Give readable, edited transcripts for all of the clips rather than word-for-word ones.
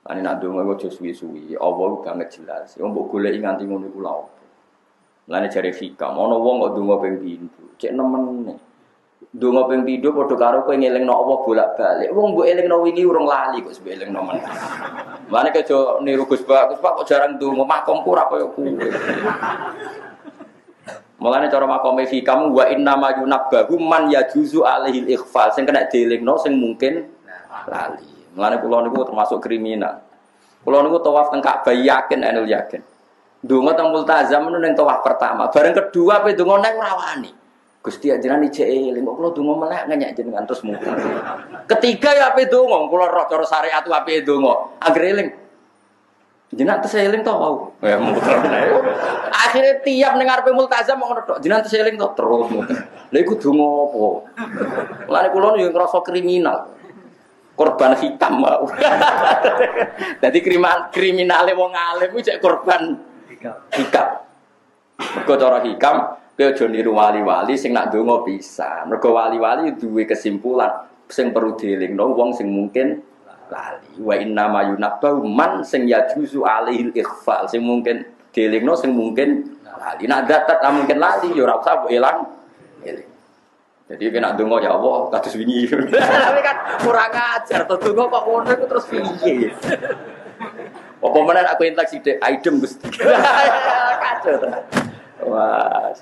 Ane nak donga aja suwi-suwi, Allah banget jelas. Wong mbok goleki nganti ngono iku lha opo. Lane jare hikam, ana wong kok donga ping pindho, cek nemen. Donga ping pindho padha karo kowe ngelingno Allah bolak-balik. Wong mbok elingno wingi urung lali kok mbok elingno men. Lane kejo niru Gus Pak kok jarang donga makomku ora kaya kuwe. Mulane cara makome hikam wa inna ma yunabbahu man yajuzu alaihil ikhfal sing kena dielingno sing mungkin lali. Mulane kula niku termasuk kriminal. Kula niku tawaf teng Ka'bah yakin enul yakin. Donga teng multazam niku ning tawaf pertama, bareng kedua pe donga nek ora wani. Gusti ajenengan ijek eling kok kula donga melek ngenyek jenengan terus mungkin. Ketiga ya pe donga, kula roh cara syariat ape donga. Anggere eling. Jenengan terus eling to wau. Ya muter. Akhire tiap ning ngarepe multazam ngono tok. Jenengan terus eling to terus muter. Lha iku donga apa? Mulane kula yo ngrasa kriminal. Korban hitam mau. Jadi kriminale wong alim ku cek korban hikam. Mergo cara hikam kowe aja niru wali-wali sing nak ndonga bisa. Mergo wali-wali duwe kesimpulan sing perlu dielingno wong sing mungkin lali. Wa inna ma yunabbahu man sing yajuzu alaihil ikhfal sing mungkin dielingno sing mungkin lali. Nek datat mungkin lali ya ora usah mbok elang. Jadi kena dongo ya Allah, kados wingi. Tapi kan kurang ajar, to dongo kok ngono iku terus piye. Apa menan aku entek sithik, aidem Gusti. Kacau to. Wah.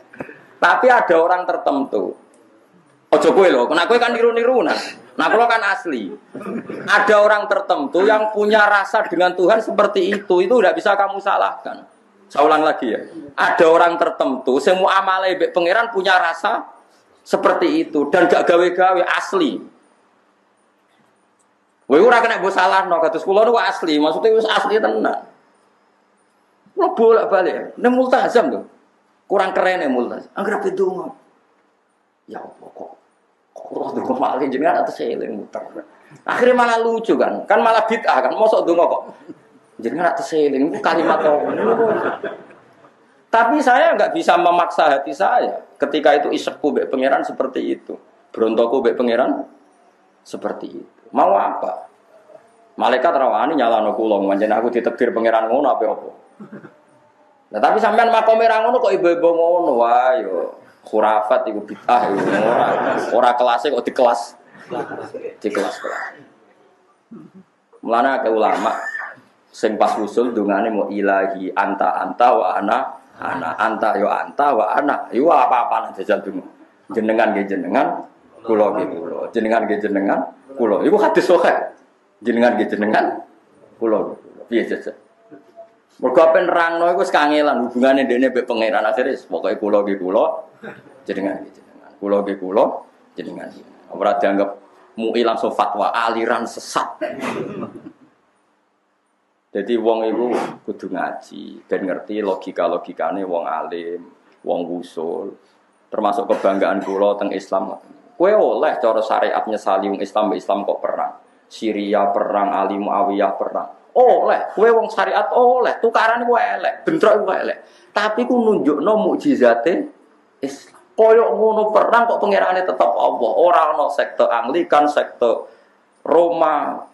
Tapi ada orang tertentu. Ojo kowe lho, nek kowe kan niru-niru nah. Nah, kalau kan asli. Ada orang tertentu yang punya rasa dengan Tuhan seperti itu tidak bisa kamu salahkan. Saya ulang lagi ya. Ada orang tertentu semua amale mbek pangeran punya rasa seperti itu dan gak gawe-gawe asli. Kowe ora kena mbok salahno kados kula niku asli, maksudnya wis asli tenan. Kula bolak-balik ning multazam lho. Kurang keren ya multazam. Anggere pedonga. Ya Allah kok ora donga malah jenengan atus eling muter. Akhirnya malah lucu kan malah bid'ah kan mosok donga kok. Jenengan atus eling itu kalimat apa? Tapi saya enggak bisa memaksa hati saya ketika itu isekku mbek pangeran seperti itu. Berontoku mbek pangeran seperti itu. Mau apa? Malaikat rawani nyalano kula manjen aku ditakdir pangeran ngono apa apa. Nah, tapi sampean makome ra ngono kok ibu-ibu ngono wae yo. Khurafat iku bid'ah iku ora kelase kok di kelas. Di kelas. Mulane akeh ulama sing pas usul dungane mau ilahi anta wa ana anta wa ana yo apa-apa jajal dungo jenengan nggih jenengan kula nggih kula jenengan nggih jenengan kula iku hadis sahih jenengan nggih jenengan kula piye jajal mergo ben nerangno iku wis kangelan hubungane ndekne mbek pangeran akhire pokoke kula nggih kula jenengan nggih jenengan kula nggih kula jenengan ora dianggap mu'i langsung fatwa aliran sesat. Jadi wong iku kudu ngaji, ben ngerti logika-logikane wong alim, wong usul. Termasuk kebanggaan kula teng Islam. Kowe oleh cara syariat nyesali wong Islam kok perang. Syria perang, Ali Muawiyah perang. Oleh, kowe wong syariat oleh, tukaran iku elek, bentrok iku elek. Tapi ku nunjukno mukjizate Islam. Koyok ngono perang kok pangerane tetep Allah. Ora ana sekte Anglikan, sekte Roma,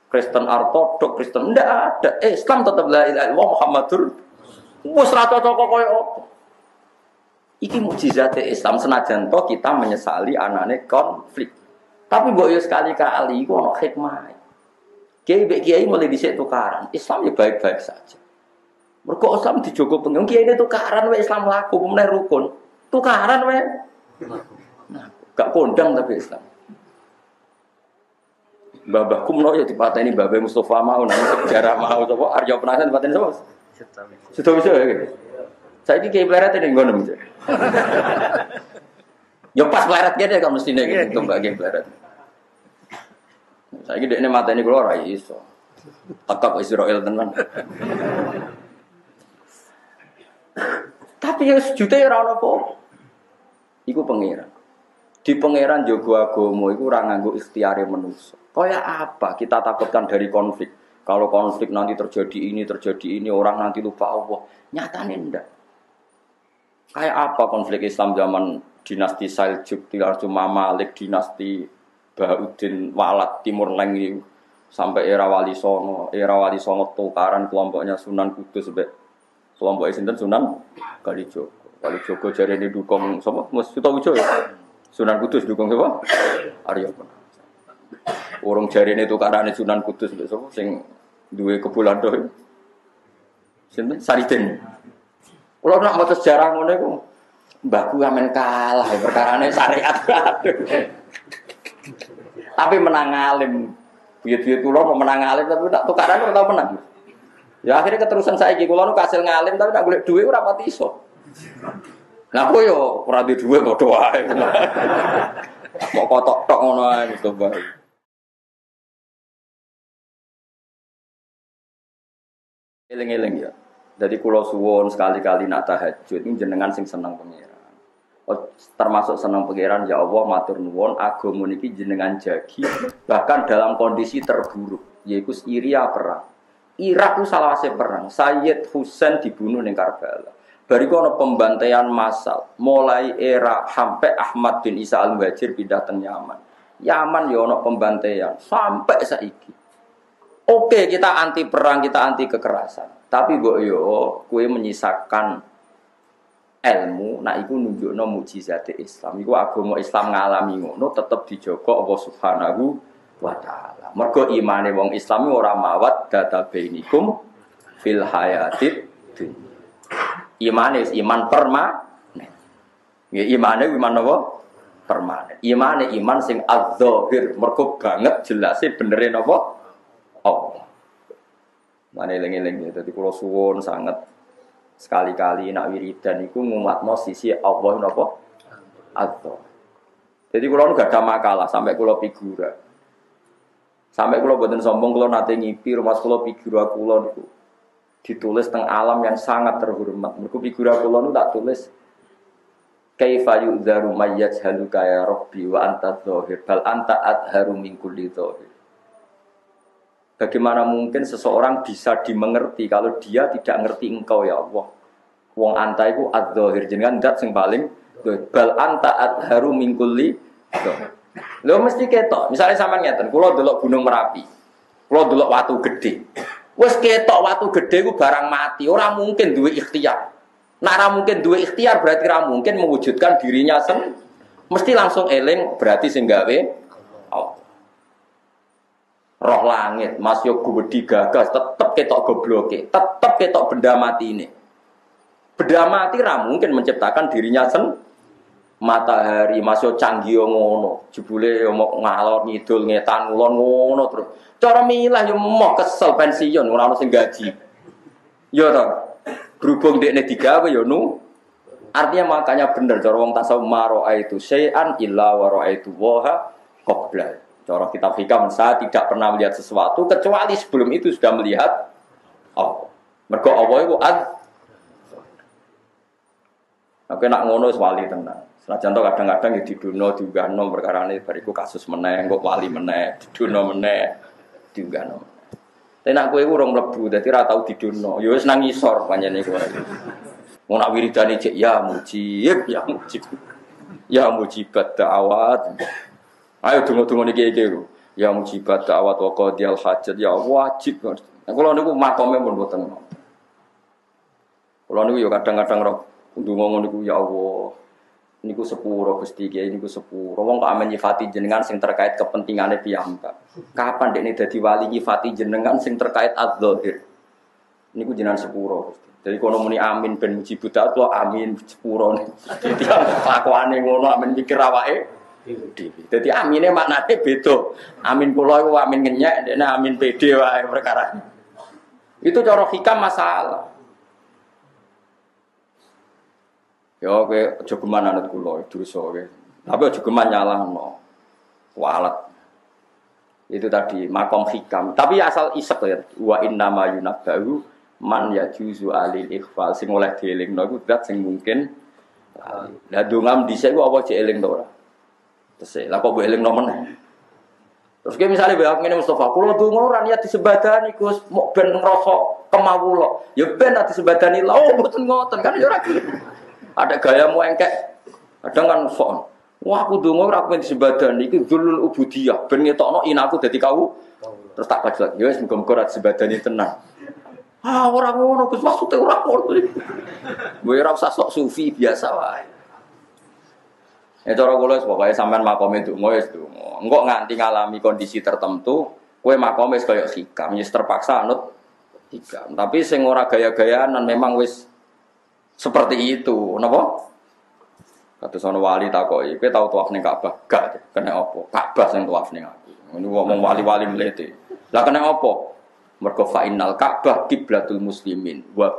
Kristen Ortodok, Kristen ndak ada. Islam tetap la ilaha illallah Muhammadur wis ra cocok koyo apa. Iki mukjizate Islam senajan to kita menyesali anane konflik. Tapi mbok yo sekali-kali iku ana hikmah. Kiai mulai dhisik tukaran. Islam ya baik-baik saja. Mergo Islam dijogo pengen kiai ini tukaran wae Islam laku meneh rukun. Tukaran wae. Nah, gak kondang tapi Islam. Babah kumno ya dipateni Babah Mustafa mau nang sejarah mau sapa Arya Penasan dipateni sapa? Sudah bisa ya. Saiki kiai pleret ning ngono mesti. Ya pas pleret kene kok mestine gitu Mbak kiai pleret. Saiki dekne mateni kula ora iso. Tekak Israel tenan. Tapi ya sejuta ora ono apa. Iku pangeran. Di pangeran jago agama iku ora nganggo ikhtiare manusa. Kayak apa kita takutkan dari konflik? Kalau konflik nanti terjadi ini, orang nanti lupa Allah. Nyatanya enggak. Kayak apa konflik Islam zaman dinasti Seljuk, dinasti Mamalik, dinasti Bahuddin Walad Timur Leng ini? Sampai era Wali Songo tukaran kelompoknya Sunan Kudus sampai kelompoknya sinten Sunan Kalijogo. Kalijogo jarene dukung sapa? Mus Sutawijo ya. Sunan Kudus dukung sapa? Arya Penasaran. Urung jarene tukarane Sunan Kudus mbek sapa sing duwe kebulan doh. Sinten? Sariden. Kula nak maca sejarah ngono iku mbahku amen kalah perkarane syariat. Tapi menang alim. Buyut-buyut kula mau menang alim tapi tak tukaran ora tau menang. Ya akhirnya keterusan saiki kula nu kasil ngalim tapi nak golek dhuwit ora pati iso. Lah kok yo ora duwe dhuwit padha wae. Kok kotok-tok ngono ae wis bae. Eling-eling ya. Jadi kula suwun sekali-kali nak tahajud ini jenengan sing seneng pengiran. Termasuk seneng pengiran ya Allah matur nuwun agama niki jenengan jagi bahkan dalam kondisi terburuk yaitu Syria perang. Irak itu salawase perang. Sayyid Husain dibunuh ning Karbala. Bariku ana pembantaian massal mulai era sampai Ahmad bin Isa al-Muhajir pindah teng Yaman. Yaman ya ana pembantaian sampai saiki. Oke, kita anti perang, kita anti kekerasan. Tapi mbok yo kowe menyisakan ilmu, nak iku nunjukno mukjizate Islam. Iku agama Islam ngalami ngono tetep dijaga Allah Subhanahu wa taala. Mergo imane wong Islam ora mawat data bainikum fil hayatid dunya. Imane iman permanen. Ya imane iman apa? Permanen. Imane iman sing adzahir, mergo banget jelase benere napa? Allah. Mane eling-eling ya dadi kula suwun sanget sekali-kali nak wiridan iku ngumatno sisi Allah napa? Allah. Jadi kula nu gak ada makalah sampai kula figura. Sampai kula mboten sombong kula nate ngipi rumah kula figura kula niku ditulis teng alam yang sangat terhormat. Mergo figura kula nu tak tulis kaifa yu'dzaru mayyaj haluka ya rabbi wa anta dzahir bal anta adharu min kulli dzahir. Bagaimana mungkin seseorang bisa dimengerti kalau dia tidak ngerti engkau ya Allah. Wong anta iku adzahir jenengan zat sing paling bal anta adharu min kulli dzahir. Lho mesti ketok. Misalnya sampean ngeten, kula delok Gunung Merapi. Kula delok watu gede. Wis ketok watu gede ku barang mati, ora mungkin duwe ikhtiar. Nek ora mungkin duwe ikhtiar berarti ora mungkin mewujudkan dirinya mesti langsung eling berarti sing gawe Allah. Roh langit, Mas yo gede gagas tetep ketok gobloke, tetep ketok benda mati ini. Benda mati ora mungkin menciptakan dirinya matahari masuk canggih ngono, jebule yo mau ngalor ngidul ngetan ulon ngono terus. Cara milah yo mau kesel pensiun ora ono sing gaji. Yo to. Berhubung dekne digawe yo nu. Artinya makanya bener cara wong tasawuf maro itu syai'an illa wa ra'aitu waha qabla. Cara kitab hikam saya tidak pernah melihat sesuatu kecuali sebelum itu sudah melihat Allah. Mergo Allah iku Tapi nak ngono wis wali tenan. Senajan to kadang-kadang diduno diunggahno perkarane bariku kasus meneh, kok wali meneh, diduno meneh, diunggahno. Tapi nak kowe urung mlebu dadi ra tau diduno. Ya wis nang ngisor pancene kowe. Wong nak wiridane cek ya mujib, ya mujib. Ya mujibat da'awat. Ayo donga-donga niki ya mujibat da'awat wa qadiyal hajat ya wajib. Nek kula niku makome pun mboten. Kula niku ya kadang-kadang ro ndonga ngono niku ya Allah. Niku sepuro Gusti Kyai niku sepuro. Wong kok amen nyifati jenengan sing terkait kepentingane piyambak. Kapan dekne dadi wali nyifati jenengan sing terkait adzahir. Niku jenengan sepuro Gusti. Jadi kono muni amin ben mujibut da'awat amin sepuro. Dadi kelakuane ngono amen mikir awake. Jadi amine maknane beda. Amin kula iku amin ngenyek, dene amin pede wae perkara. Itu cara hikam masalah. Ya kowe aja geman anut kula dosa kowe. Tapi aja geman nyalahno. Walet. Itu tadi makom hikam. Tapi asal isek ya. Wa inna ma yunabbahu man yajuzu alil ikhfal sing oleh dielingno iku zat sing mungkin. Lah dongam dhisik ku apa cek eling to ora? Tesih, lah kok mbok elingno meneh. Terus ki misale mbak ngene Mustofa, kula donga ora niat disebadani Gus, mok ben ngrasa kemawula. Ya ben ati disebadani lho, mboten ngoten kan ya ora gitu. Ada gayamu engkek. Kadang kan sok. Wah, aku donga ora pengen disebadani iki dzulul ubudiyah, ben ngetokno inaku dadi kau. Terus tak pajak, ya wis muga-muga ra sebadani tenan. Ah ora ngono, Gus maksude ora ngono. Kowe ora usah sok sufi biasa wae. Ya cara kula wis pokoke sampean makome donga wis donga. Engko nganti ngalami kondisi tertentu, kowe makome wis kaya hikam, wis terpaksa anut hikam. Tapi sing ora gaya-gayaan memang wis seperti itu, napa? Kados ana wali takoki, kowe tau tawaf ning Ka'bah? Gak, kena apa? Ka'bah sing tawaf ning aku. Ini ngomong wali-wali mlete. Lah kena apa? Mergo fa innal Ka'bah kiblatul muslimin wa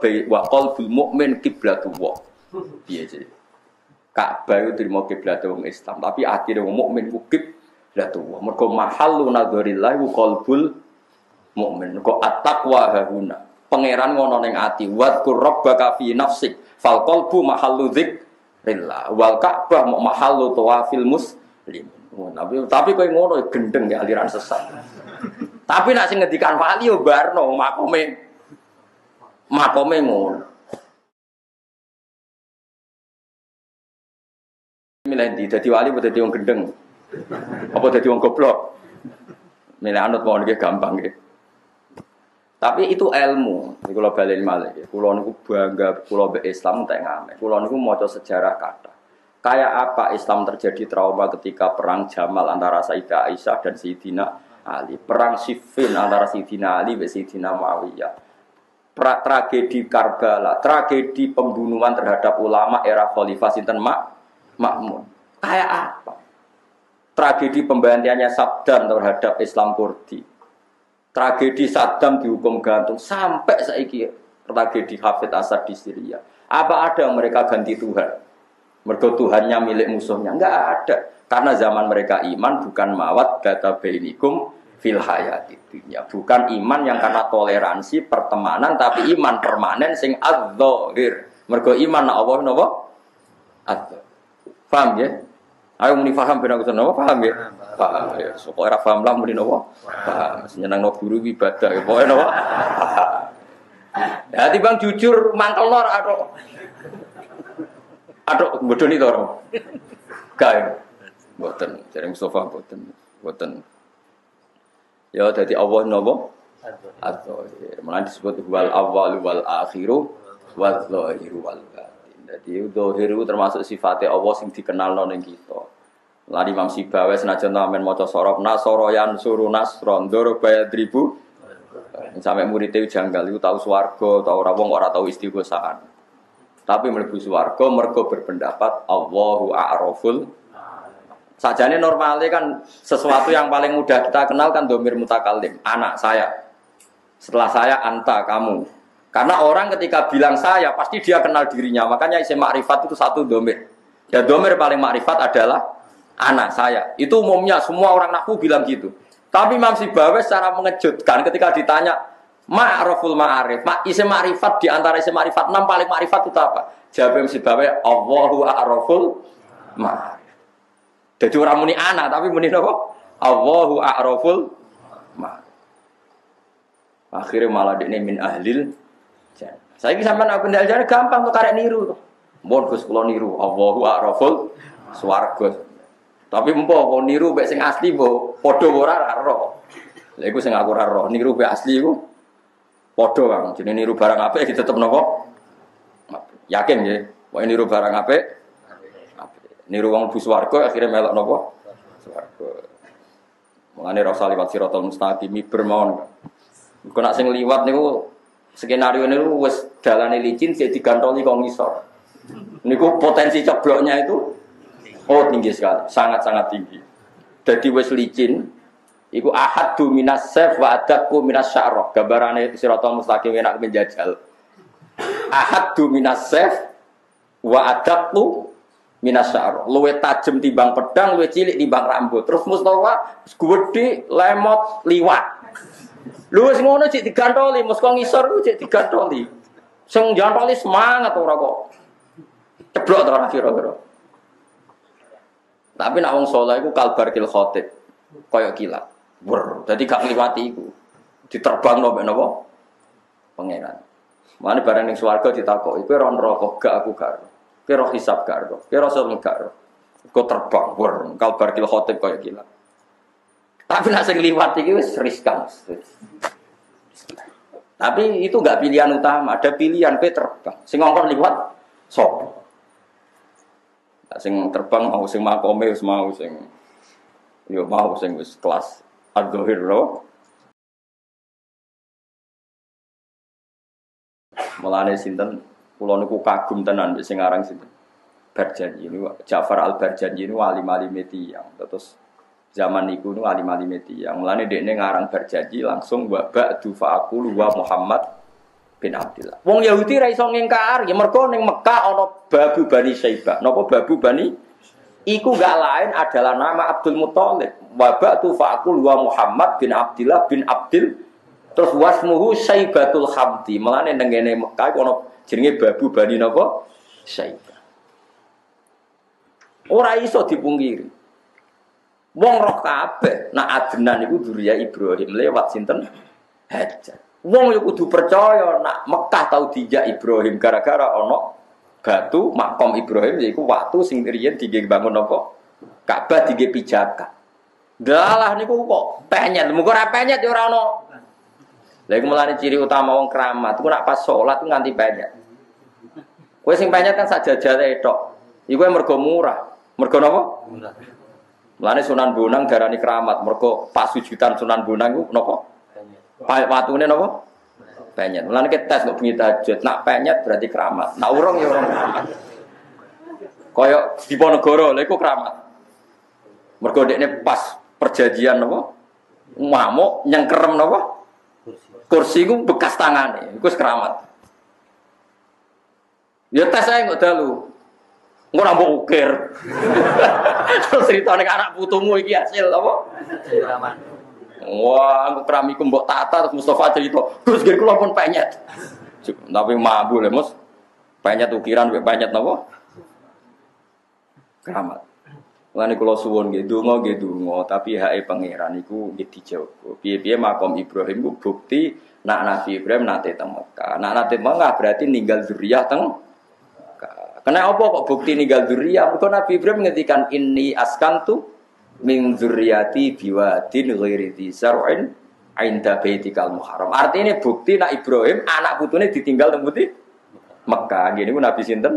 qalbul mukmin kiblatullah. Piye sih? Ka'bah itu dirimo kiblat wong Islam, tapi ati wong mukmin ku kiblatullah. Mergo mahallu nadzarillah wa qalbul mukmin. Mergo at-taqwa hahuna. Pangeran ngono ning ati. Wadkur rabbaka fi nafsik fal qalbu mahallu dzikrillah wal Ka'bah mahallu tawafil muslim. Tapi kowe ngono gendeng ya aliran sesat. Tapi nek sing ngendikan wali yo barno makome ngono. Milih ndi dadi wali apa dadi wong gendeng? Apa dadi wong goblok? Milih anut mawon nggih gampang nggih. Tapi itu ilmu. Iki kula balen malih. Kula niku bangga kula mbek Islam tak ngamen. Kula niku maca sejarah kathah. Kayak apa Islam terjadi trauma ketika perang Jamal antara Sayyidah Aisyah dan Sayyidina Ali, perang Siffin antara Sayyidina Ali dan Sayyidina Muawiyah, tragedi Karbala, tragedi pembunuhan terhadap ulama era Khalifah Sinten Ma'mun. Kayak apa? Tragedi pembantiannya Saddam terhadap Islam Kurdi, tragedi Saddam dihukum gantung, sampai saiki tragedi Hafid Asad di Syria. Apa ada mereka ganti Tuhan? Mergo Tuhannya milik musuhnya, enggak ada. Karena zaman mereka iman bukan mawat data bainikum fil hayati dunya. Bukan iman yang karena toleransi pertemanan, tapi iman permanen sing adzahir. Mergo iman na Allah napa? Adzahir. Paham ya? Ayo muni paham ben aku napa paham ya? Paham ya. Sok ora paham lah muni napa? Paham. Seneng guru ibadah ya pokoke napa? Ya timbang jujur mangkel lor Aduh, bodoni to ora? Kae. Mboten, jare Mustafa mboten. Ya dadi Allah napa? Adzahir. Mulane disebut wal awwal wal akhiru wal zahiru wal batin. Dadi zahir termasuk sifate Allah sing dikenalno ning kita. Lan Imam Sibawi senajan amen maca sorop nasoroyan suru nasron ndoro bayadribu. Sampai murid itu janggal itu tahu swarga, tahu ora wong ora tahu istighosaan. Tapi mlebu swarga mergo berpendapat Allahu a'raful. Sajane normalnya kan sesuatu yang paling mudah kita kenal kan dhamir mutakallim, anak saya. Setelah saya anta kamu. Karena orang ketika bilang saya pasti dia kenal dirinya. Makanya isim makrifat itu satu dhamir. Ya dhamir paling makrifat adalah anak saya. Itu umumnya semua orang nahwu bilang gitu. Tapi Imam Sibawi secara mengejutkan ketika ditanya ma'raful ma'arif, isim ma'rifat di antara isim ma'rifat 6 paling ma'rifat itu apa? Jawab Imam Sibawi Allahu a'raful ma'arif. Jadi orang muni anak tapi muni apa? Allahu a'raful ma'arif. Akhirnya malah dekne min ahlil jannah. Saiki sampean aku ndal jane gampang kok karek niru to. Mun Gus kula niru Allahu a'raful swarga. Tapi empok kok niru mek sing asli mbok padha ora ro. Lha iku sing aku ora ro, niru mek asli iku padha Kang. Jenenge niru barang apik tetep napa? Yakin nggih, wae niru barang apik. Niru wong bus warga akhirnya melok napa? Swarga. Mulane ra usah liwat siratal mustaqim bermawon. Kok nek sing liwat niku skenario niku wis dalane licin sik digantoli kok ngisor. Niku potensi cebloknya itu tinggi sekali, sangat-sangat tinggi. Jadi wis licin iku ahaddu minas saf wa adaqu minas sya'rah. Gambarane siratal mustaqim enak menjajal. Ahaddu minas saf wa adaqu minas sya'rah. Luwih tajem timbang pedang, luwih cilik timbang rambut. Terus Mustafa gedhe lemot liwat. Lho wis ngono cek digantoli, mos kok ngisor ku cek digantoli. Sing jantoli semangat ora kok. Ceblok ta ora kira-kira. Tapi nek wong saleh iku kalbarkil khatib, kaya kilat. Dadi gak ngliwati iku. Diterbangno mek napa? Pangeran. Mane bareng ning swarga ditakoki, kowe ora neraka gak aku gak. Kowe ora hisab gak ro. Kowe ora surga gak ro. Kok terbang kalbarkil khatib kaya kilat. Tapi nek sing liwat iki wis riskan. Tapi itu enggak pilihan utama, ada pilihan kowe terbang. Sing ngongkon liwat sapa? Sing terbang mau sing makome wis mau sing yo mau sing wis kelas ad-dhahir lho. Mulane sinten kula niku kagum tenan sing aran sinten Barjanji ini Ja'far al-Barjanji ini wali-wali tiyang. Terus zaman niku nu wali-wali tiyang. Mulane dekne ngarang Barjanji langsung wa ba'du fa'aqulu wa Muhammad bin Abdullah. Wong Yahudi ra iso ngingkar, ya mergo ning Mekah ana Babu Bani Syaibah. Napa Babu Bani? Iku gak lain adalah nama Abdul Muthalib. Wa ba'du fa'aqulu wa Muhammad bin Abdullah bin Abdil terus wasmuhu Syaibatul Hamdi. Mulane ning ngene Mekah ana jenenge Babu Bani napa? Syaibah. Ora iso dipungkiri. Wong roh kabeh, nak Adnan iku dzuriyah Ibrahim lewat sinten? Hajar. Wong yo kudu percaya nak Mekah tau dijak Ibrahim gara-gara ana batu makom Ibrahim yaiku watu sing riyen dibangun apa? Ka'bah dige pijakan. Dalah niku kok penyet, muga ora penyet yo ora ono. Lha iku mulane ciri utama wong keramat, ku nak pas salat ku nganti penyet. Kowe sing penyet kan sajajate tok. Iku mergo murah. Mergo napa? Murah. Mulane Sunan Bonang darani keramat, mergo pas sujudan Sunan Bonang ku napa? Penyet. Watune napa? Penyet. Mulane ke tes kok bengi tahajud, nak penyet berarti keramat. Nak urung ya urung keramat. Kaya Diponegoro lha iku keramat. Mergo dekne pas perjanjian napa? Ngamuk nyengkerem napa? Kursi ku bekas tangane, iku keramat. Ya tes ae kok dalu. Engko nambah ukir. Terus ceritane anak putumu iki hasil apa? Keramat. Wah, aku keramiku mbok tata terus Mustafa cerita, "Gus, nggih kula pun penyet." Tapi mambu lho, Mus. Penyet ukiran mek penyet napa? Keramat. Lan kula suwun nggih donga, tapi hake pangeran iku nggih dijaga. Piye-piye makom Ibrahim ku bukti nak Nabi Ibrahim nate teng Mekah. Nak nate Mekah berarti ninggal zuriyah teng Mekah. Kena apa kok bukti ninggal zuriyah? Mergo Nabi Ibrahim ngendikan inni askantu min zurriyati biwadin ghairi dzar'in 'inda baitikal muharram. Artinya bukti nak Ibrahim anak putune ditinggal teng pundi? Mekah. Ngene ku Nabi sinten?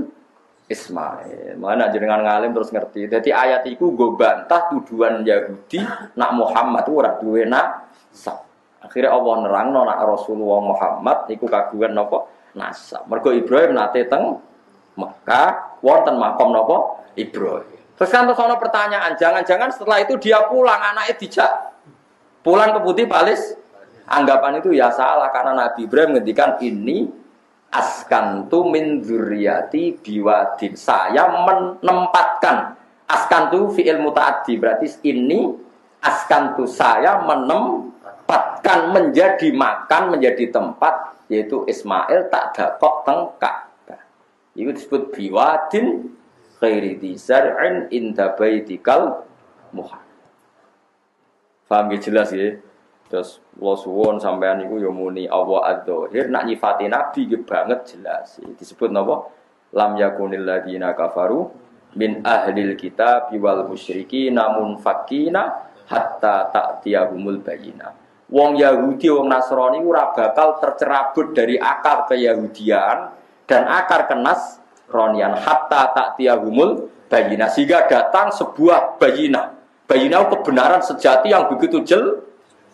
Ismail. Mana jenengan ngalim terus ngerti. Jadi ayat iku go bantah tuduhan Yahudi nak Muhammad ora duwe nasab. Akhirnya Allah nerangno nak Rasulullah Muhammad iku kagungan napa? Nasab. Mergo Ibrahim nate teng Mekah wonten makom napa? Ibrahim. Terus kan terus ana pertanyaan, jangan-jangan setelah itu dia pulang anaknya dijak pulang ke Putih Palis. Anggapan itu ya salah karena Nabi Ibrahim ngendikan ini askantu min dzurriyyati biwadin. Saya menempatkan askantu fi'il mutaaddi berarti ini askantu saya menempatkan menjadi makan menjadi tempat yaitu Ismail tak dakok teng Ka'bah. Itu disebut biwadin ghairi dzar'in inda baitikal muharram. Paham jelas ya? Terus kula suwun sampean niku ya muni Allah adz-dzahir nak nyifati nabi ge banget jelas. Disebut napa? Lam yakunil ladina kafaru min ahlil kitab wal musyriki namun fakina hatta ta'tiyahumul bayyinah. Wong Yahudi wong Nasrani ora bakal tercerabut dari akar keyahudian dan akar kenasranian hatta ta'tiyahumul bayyinah sehingga datang sebuah bayyinah. Bayyinah kebenaran sejati yang begitu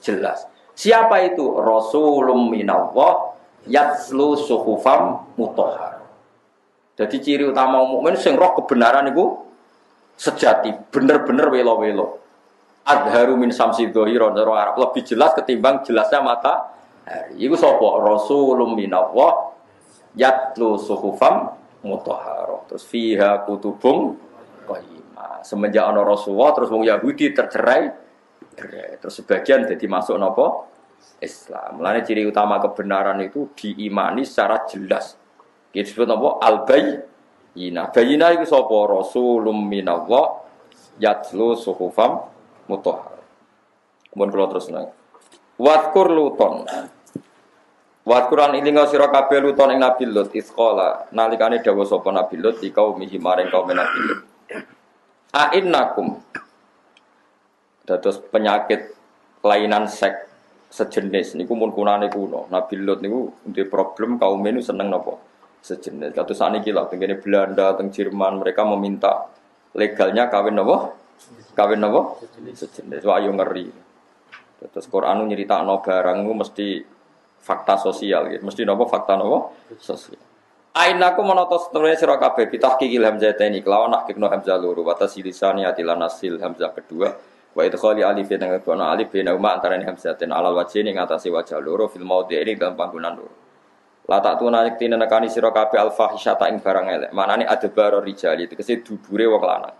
jelas. Siapa itu? Rasulun minallah yatslu suhufam mutahhar. Jadi ciri utama mukmin sing roh kebenaran itu sejati, bener-bener welo-welo. Adharu min samsi dhahira Arab lebih jelas ketimbang jelasnya matahari. Iku sapa? Rasulun minallah yatslu suhufam mutahhar. Terus fiha kutubung qayyimah. Semenjak ana Rasulullah terus wong Yahudi tercerai. Terus sebagian jadi masuk nopo Islam. Mulane ciri utama kebenaran itu diimani secara jelas. Kita sebut nopo al-bayyinah. Bayyinah itu sapa? Rasulun minallah yatlu suhufam mutahhar. Mun kula terus nang. Wadkur Luton. Wadkuran ilinga sira kabeh Luton ing Nabi Lut isqala nalikane dawuh sapa Nabi Lut iki kaum maring kaum Nabi Lut. A innakum dados penyakit kelainan seks sejenis niku mun kunane kuno. Nabi Lut niku duwe problem kaum ini seneng napa? Sejenis. Kados saniki lho tengene Belanda, teng Jerman mereka meminta legalnya kawin napa? Kawin napa? Sejenis. Wah yo ngeri. Terus Quran nyeritakno barang niku mesti fakta sosial gitu. Mesti napa fakta napa? Sosial. Ainaku monotos sebenarnya sira kabeh bitahqiqil hamzataini kelawan hakikno hamzah loro wa tasilisani atilan asil hamzah kedua wa idkhali alif dan ngebono alif bena uma antarané hamzatain alal wajhi ning atase wajah loro fil maudhi'i dalam panggonan loro la tak tuna yektine nekani sira kabeh al fahisyata ing barang elek manane adbar rijali tegese dubure wong lanang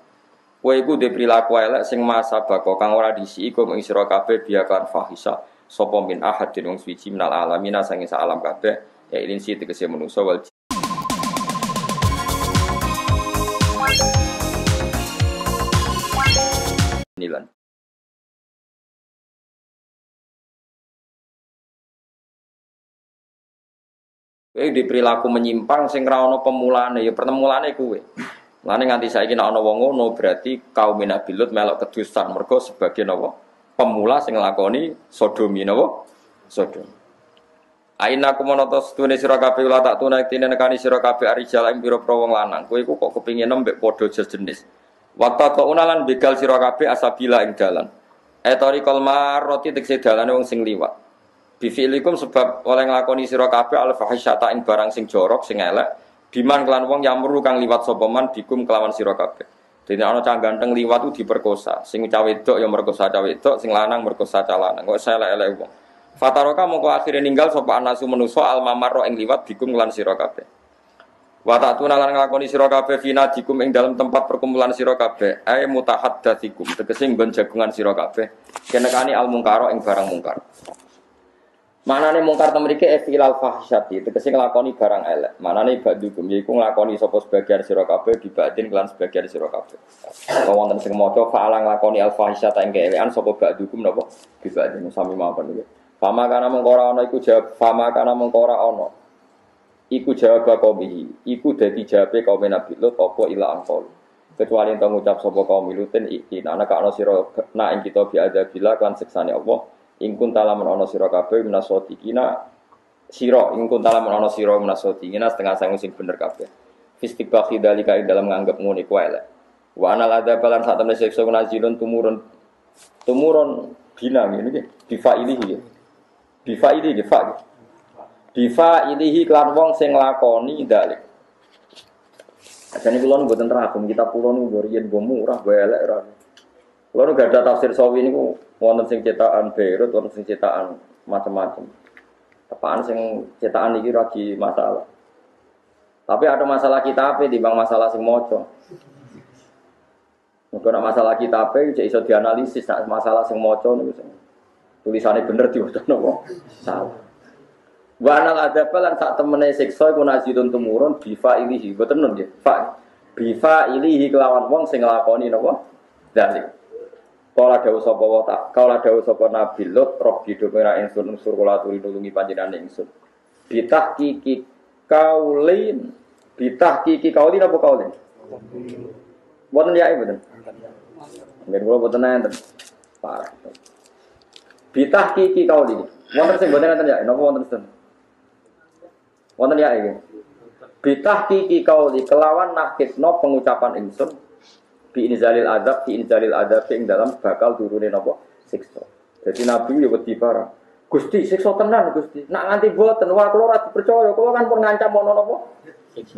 kowe iku dhe prilaku elek sing masa bako kang ora disi iku ing sira kabeh biakan fahisha sapa min ahadin wong suci minal alamina sange sak alam kabeh ya ilin si tegese manusa wal nilan. Di perilaku menyimpang sing ra ono pemulane ya pertemulane kuwe. Lane nganti saiki nek ana wong ngono berarti kaum Nabi Lut melok kedusan mergo sebagai napa? Pemula sing nglakoni sodomi napa? Sodom. Aina kumonotos tune sira kabeh ula tak tunai tine nekani sira kabeh arijal ing pira-pira wong lanang. Kowe iku kok kepingin mbek padha jenis. Waktu kau unalan begal sira kabeh asabila ing dalan. Etori kolmar roti tekse dalane wong sing liwat. Bifiilikum sebab oleh nglakoni sira kabeh al fahisyata ing barang sing jorok sing elek. Diman kelan wong yamru kang liwat sapa man dikum kelawan sira kabeh. Dene ana cah ganteng liwat ku diperkosa. Sing cah wedok ya merkosa cah wedok, sing lanang merkosa cah lanang. Kok elek-elek wong. Fataroka mongko akhire ninggal sapa anasu manusa al mamarro ing liwat dikum kelan sira kabeh. Wa ta'tuna lan nglakoni sira kabeh fina dikum ing dalam tempat perkumpulan sira kabeh ay mutahaddatsikum tegese nggon jagungan sira kabeh kenekani al mungkaro ing barang mungkar. Manane mungkar temrike filal fahsyati tegese nglakoni barang elek. Manane badukum yaiku nglakoni sapa sebagian sira kabeh dibadin kelan sebagian sira kabeh. Apa wonten sing maca fa'ala nglakoni al fahsyata ing keelekan sapa badukum napa dibadin sami mawon iki. Fama kana mengko ora ana iku jawab fama kana mengko ora ana. Iku jawab kaumihi, iku dadi jawabe kaum Nabi Lut apa ila angkol. Kecuali ento ngucap sapa kaum Lutin iki ana kana sira na ing kita biadzabillah kan siksane Allah. Ing kun talamun ana sira kabeh minasodikina sira ing kun talamun ana sira minasodikina setengah sangu sing bener kabeh. Fistikbaqi dalika ing dalam nganggep ngene kuwi elek. Wa anal adzabalan sak temne siksa nazilun tumurun bina ngene iki. Difa ini Difa ilihi klan wong sing lakoni dalik. Ajane kula mboten teragum kitab kula niku riyen go murah go elek ora. Kula nu gadah tafsir sawi niku wonten sing cetakan Beirut, wonten sing cetakan macam-macam. Tepaan sing cetakan iki lagi masalah. Tapi ada masalah kitabe timbang masalah sing maca. Mengko nek masalah kitabe cek iso dianalisis, nek masalah sing maca niku tulisane bener diwaca napa salah. Wa anal adzab lan sak temene siksa iku nazidun tumurun bifa ilihi boten nun nggih fa bifa ilihi kelawan wong sing nglakoni napa dalik kala dawuh sapa wa tak kala dawuh sapa Nabi Lut robbi domera ingsun unsur kula aturi nulungi panjenengan ingsun bitahqiqi kaulin apa kaulin boten ya boten nggih kula boten enten parah bitahqiqi kaulin wonten sing boten enten ya napa wonten ten wonten ya iki. Bitahqiqi qauli kelawan nakitno pengucapan ingsun bi inzalil adab ing dalam bakal turune napa siksa. Jadi Nabi yo wedi parah. Gusti siksa tenan Gusti. Nak nganti boten wah kula ora dipercaya, kula kan pun ngancam ono napa.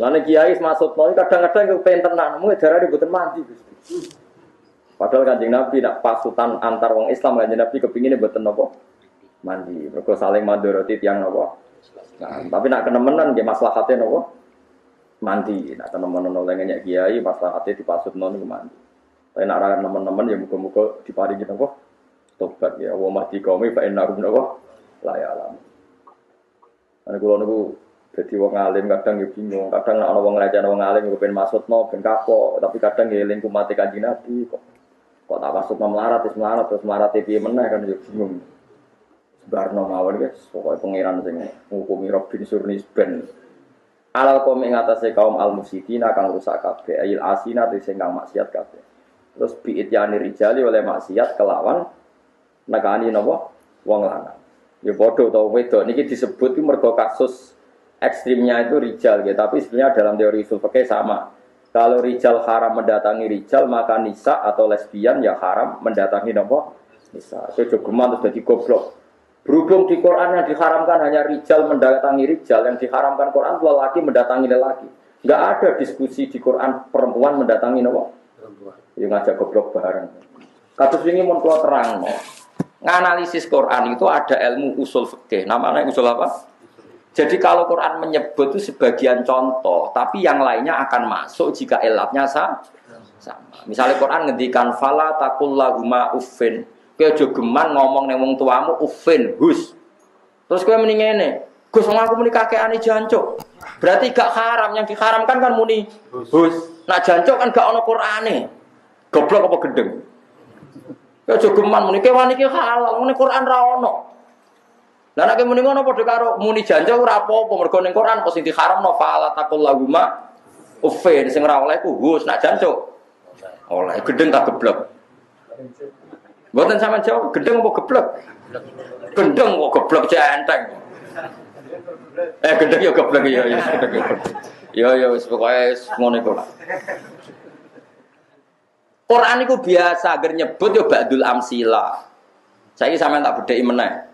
Lane kiai maksudno kadang-kadang kepen tenan, mung darane boten mandi Gusti. Padahal Kanjeng Nabi nak pasutan antar wong Islam Kanjeng Nabi kepingine boten napa mandi. Mergo saling mandoroti tiyang napa. Nah, tapi nak kenemenan nggih maslahate napa? Mandi. Nak kenemenan oleh ngenyek kiai maslahate dipasutno niku mandi. Tapi nak ra nemen-nemen ya muga-muga diparingi napa? Tobat ya wa mati qaumi fa innahum napa? La ya'lam. Ana kula niku dadi wong alim kadang ya bingung, kadang ana wong nglecehno wong alim kok ben maksudno ben kapok, tapi kadang ya eling kumate Kanjeng Nabi kok tak maksudno melarat terus melarat piye meneh kan ya bingung. Barno mawon guys, pokoke pangeran sing ngukumi Rabbin Surnis ben. Alal qaum ing atase kaum al-mufsidina kang rusak kabeh, ayil asina sing kang maksiat kabeh. Terus biityani rijali oleh maksiat kelawan nekani napa wong lanang. Ya padha utawa wedok niki disebut itu mergo kasus ekstrimnya itu rijal ya, tapi sebenarnya dalam teori usul fikih sama. Kalau rijal haram mendatangi rijal, maka nisa atau lesbian ya haram mendatangi napa nisa. Itu jogeman terus dadi goblok. Berhubung di Quran yang diharamkan hanya rijal mendatangi rijal, yang diharamkan Quran lelaki mendatangi lelaki. Enggak ada diskusi di Quran perempuan mendatangi napa? Perempuan. Ya ngajak goblok bareng. Kados wingi mun kula terangno. Nganalisis Quran itu ada ilmu usul fikih. Namanya usul apa? Jadi kalau Quran menyebut itu sebagian contoh, tapi yang lainnya akan masuk jika ilatnya sama. Misalnya Quran ngendikan fala taqul lahuma uffin. Kowe aja geman ngomong ning wong tuamu uffin, hus. Terus kowe muni ngene, Gus wong aku muni kakekane jancuk. Berarti gak haram, yang diharamkan kan muni hus. Nah jancuk kan gak ana Qur'ane. Goblok apa gendeng? Kowe aja geman muni kewan iki halal, muni Quran ra ono. Lah nek muni ngono padha karo muni janji ora apa-apa mergo ning Quran kok sing diharamno fala taqul lahuma uffin sing ora oleh ku hus nak jancuk. Oleh gendeng tak geblek. Mboten sampean jawab gendeng apa geblek? Gendeng kok geblek centeng. Gendeng ya geblek ya gendeng ya. Ya wis pokoke ngono iku lah. Quran iku biasa agar nyebut yo ba'dul amsila. Saiki sampean tak bedheki meneh.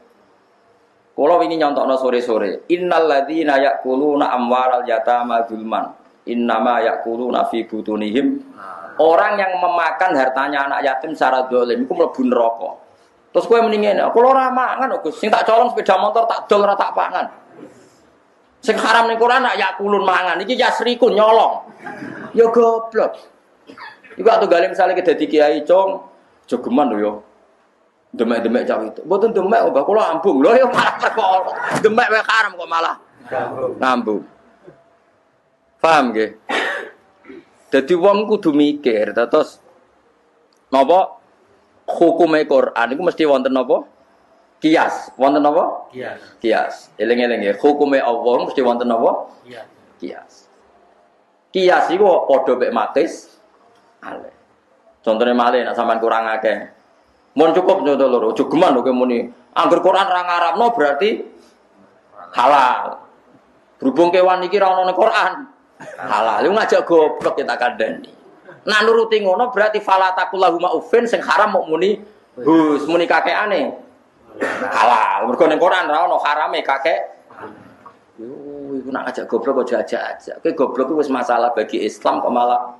Kalau ingin nyontokno sore-sore, innal ladzina ya'kuluna amwaral yatama dzulman, innama ya'kuluna fi butunihim. Orang yang memakan hartanya anak yatim secara zalim iku mlebu neraka. Terus kowe muni ngene, kula ora mangan kok Gus, sing tak colong sepeda motor tak dol ora tak pangan. Sing haram ning Quran nak yakulun mangan, iki yasrikun nyolong. Ya goblok. Iku atuh gale misale dadi kiai cong, jogeman lho ya. Demek-demek cah itu. Mboten demek Mbah kula ambung. Lho ya malah perkara. Demek wae haram kok malah ngambung. Paham nggih? Dadi wong kudu mikir terus napa hukume Quran iku mesti wonten napa? Kias. Wonten napa? Kias. Eling-eling nggih. Hukume Allah mesti wonten napa? Kias. Kias iku padha mek makis ale. Contone malih nek sampean kurang akeh. Mun cukup contoh loro, jogeman lho muni. Angger Quran ra ngarapno berarti halal. Berhubung kewan iki ra ono ning Quran. Halal. Lu ngajak goblok kita kandhani. Nah nuruti ngono berarti fala taqulahuma uffin sing haram mok muni hus muni kakekane. Halal. Mergo ning Quran ra ono harame kakek. Yo iku nak ngajak goblok kok aja-aja. Kowe goblok wis masalah bagi Islam kok malah